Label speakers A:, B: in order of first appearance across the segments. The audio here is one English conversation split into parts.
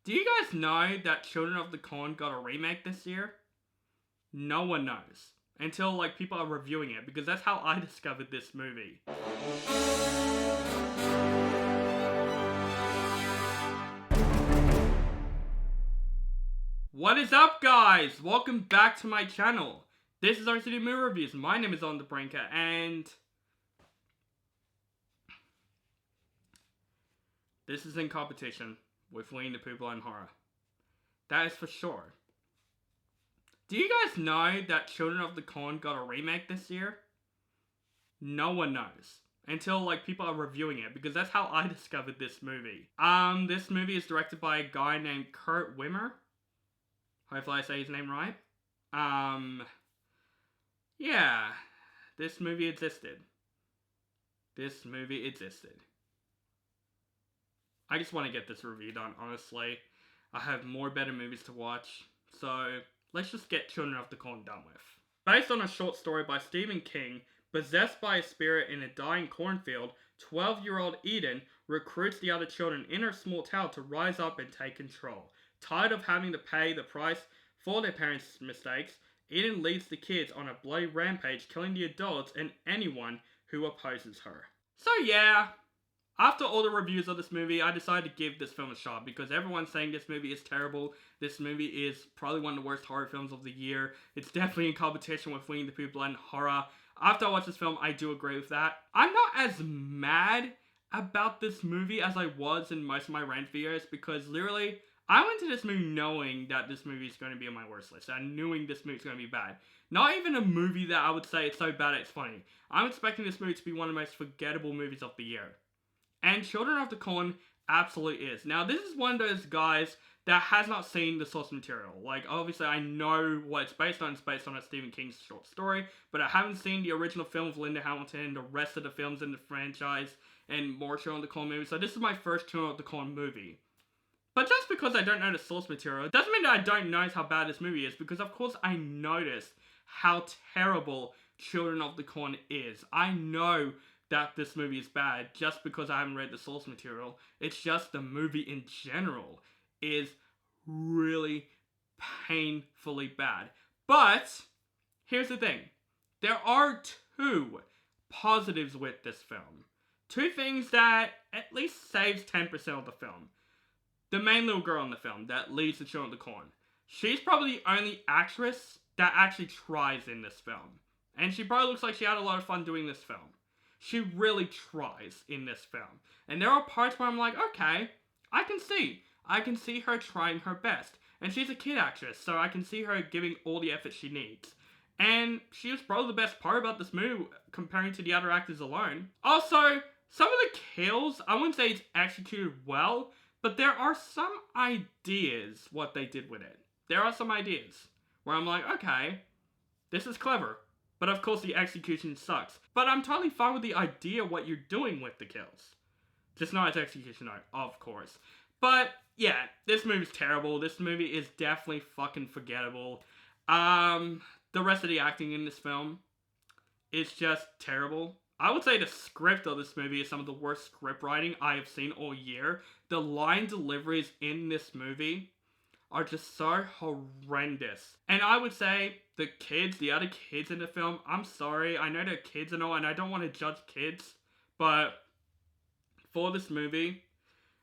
A: Do you guys know that Children of the Corn got a remake this year? No one knows. Until, like, people are reviewing it, because that's how I discovered this movie. What is up, guys? Welcome back to my channel. This is RCD Movie Reviews. My name is On the Brinker, and this is in competition with Winnie the Pooh Blind Horror. That is for sure. Do you guys know that Children of the Corn got a remake this year? No one knows. Until, like, people are reviewing it, because that's how I discovered this movie. This movie is directed by a guy named Wimmer. Hopefully I say his name right. Yeah. This movie existed. I just want to get this review done, honestly. I have more better movies to watch, so let's just get Children of the Corn done with. Based on a short story by Stephen King, possessed by a spirit in a dying cornfield, 12-year-old Eden recruits the other children in her small town to rise up and take control. Tired of having to pay the price for their parents' mistakes, Eden leads the kids on a bloody rampage, killing the adults and anyone who opposes her. So yeah, after all the reviews of this movie, I decided to give this film a shot because everyone's saying this movie is terrible. This movie is probably one of the worst horror films of the year. It's definitely in competition with Winnie the Pooh Blind Horror. After I watched this film, I do agree with that. I'm not as mad about this movie as I was in most of my rant videos because literally, I went to this movie knowing that this movie is going to be on my worst list. And knowing this movie is going to be bad. Not even a movie that I would say it's so bad it's funny. I'm expecting this movie to be one of the most forgettable movies of the year. And Children of the Corn absolutely is. Now, this is one of those guys that has not seen the source material. Like, obviously, I know what it's based on. It's based on a Stephen King short story. But I haven't seen the original film of Linda Hamilton, the rest of the films in the franchise, and more Children of the Corn movies. So this is my first Children of the Corn movie. But just because I don't know the source material, it doesn't mean that I don't notice how bad this movie is. Because, of course, I noticed how terrible Children of the Corn is. I know that this movie is bad just because I haven't read the source material. It's just the movie in general is really painfully bad. But here's the thing. There are two positives with this film. Two things that at least saves 10% of the film. The main little girl in the film that leads the Children of the Corn. She's probably the only actress that actually tries in this film. And she probably looks like she had a lot of fun doing this film. She really tries in this film. And there are parts where I'm like, okay, I can see her trying her best. And she's a kid actress, so I can see her giving all the effort she needs. And she was probably the best part about this movie comparing to the other actors alone. Also, some of the kills, I wouldn't say it's executed well, but there are some ideas what they did with it. There are some ideas where I'm like, okay, this is clever. But of course the execution sucks. But I'm totally fine with the idea of what you're doing with the kills. Just not its execution, of course. But yeah, this movie's terrible. This movie is definitely fucking forgettable. The rest of the acting in this film is just terrible. I would say the script of this movie is some of the worst script writing I have seen all year. The line deliveries in this movie are just so horrendous. And I would say the other kids in the film, I'm sorry, I know they're kids and all, and I don't want to judge kids, but for this movie,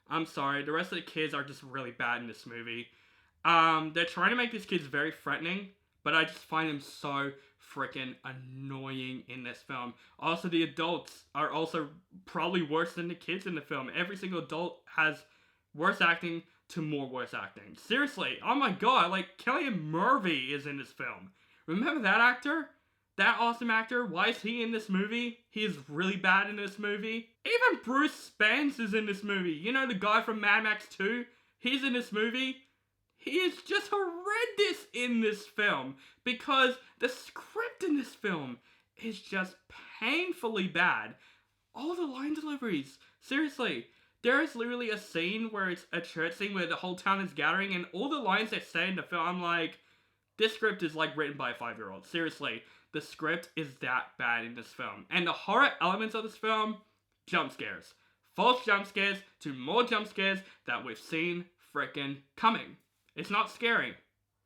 A: I'm sorry, the rest of the kids are just really bad in this movie. They're trying to make these kids very threatening, but I just find them so freaking annoying in this film. Also, the adults are also probably worse than the kids in the film. Every single adult has worse acting to more worse acting. Seriously, oh my god, like, Mulvey is in this film. Remember that actor? That awesome actor? Why is he in this movie? He is really bad in this movie. Even Bruce Spence is in this movie. You know, the guy from Mad Max 2? He's in this movie. He is just horrendous in this film because the script in this film is just painfully bad. All the line deliveries. Seriously. There is literally a scene where it's a church scene where the whole town is gathering and all the lines they say in the film, I'm like, this script is like written by a 5-year-old. Seriously, the script is that bad in this film. And the horror elements of this film, jump scares. False jump scares to more jump scares that we've seen frickin' coming. It's not scary.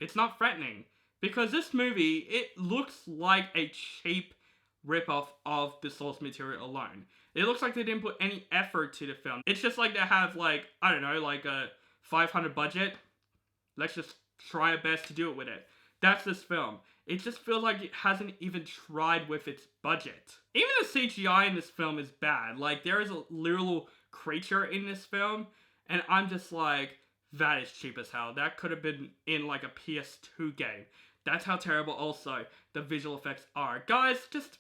A: It's not threatening. Because this movie, it looks like a cheap ripoff of the source material alone. It looks like they didn't put any effort to the film. It's just like they have like, I don't know, like a $500 budget. Let's just try our best to do it with it. That's this film. It just feels like it hasn't even tried with its budget. Even the CGI in this film is bad. Like, there is a literal creature in this film, and I'm just like, that is cheap as hell. That could have been in like a PS2 game. That's how terrible also the visual effects are. Guys, just,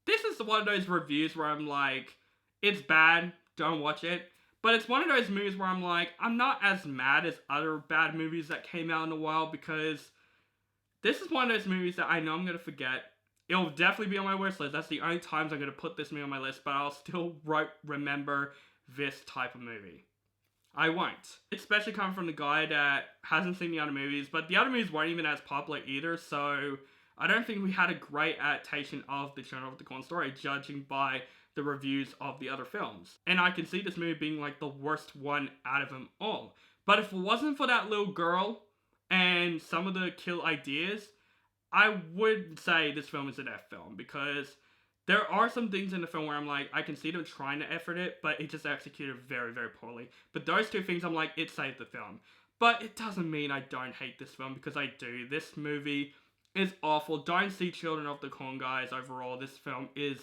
A: this is one of those reviews where I'm like, it's bad, don't watch it. But it's one of those movies where I'm like, I'm not as mad as other bad movies that came out in a while, because this is one of those movies that I know I'm going to forget. It'll definitely be on my worst list. That's the only times I'm going to put this movie on my list, but I'll still remember this type of movie. I won't. Especially coming from the guy that hasn't seen the other movies, but the other movies weren't even as popular either, so I don't think we had a great adaptation of the Children of the Corn story, judging by the reviews of the other films. And I can see this movie being like the worst one out of them all. But if it wasn't for that little girl and some of the kill ideas, I would say this film is an F film, because there are some things in the film where I'm like, I can see them trying to effort it, but it just executed very, very poorly. But those two things, I'm like, it saved the film. But it doesn't mean I don't hate this film, because I do. This movie is awful. Don't see Children of the Corn, guys. Overall, this film is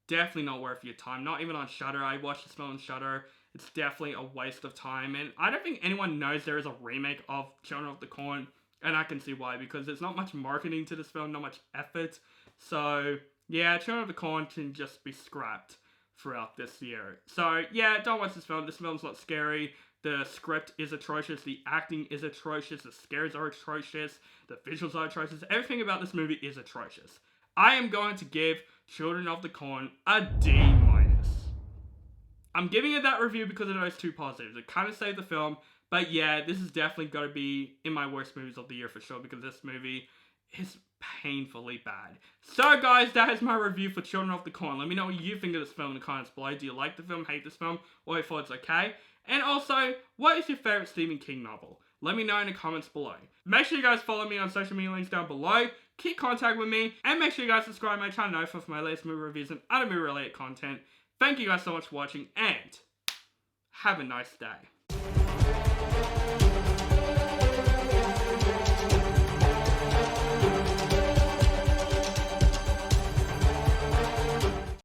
A: definitely not worth your time. Not even on Shudder. I watched this film on Shudder. It's definitely a waste of time. And I don't think anyone knows there is a remake of Children of the Corn. And I can see why, because there's not much marketing to this film, not much effort. So yeah, Children of the Corn can just be scrapped throughout this year. So yeah, don't watch this film. This film's not scary. The script is atrocious. The acting is atrocious. The scares are atrocious. The visuals are atrocious. Everything about this movie is atrocious. I am going to give Children of the Corn a D-. I'm giving it that review because of those two positives. It kind of saved the film. But yeah, this is definitely going to be in my worst movies of the year for sure, because this movie is painfully bad. So guys, that is my review for Children of the Corn. Let me know what you think of this film in the comments below. Do you like the film, hate this film, or you thought it's okay? And also, what is your favorite Stephen King novel? Let me know in the comments below. Make sure you guys follow me on social media links down below. Keep contact with me, and make sure you guys subscribe to my channel for my latest movie reviews and other movie related content. Thank you guys so much for watching, and have a nice day.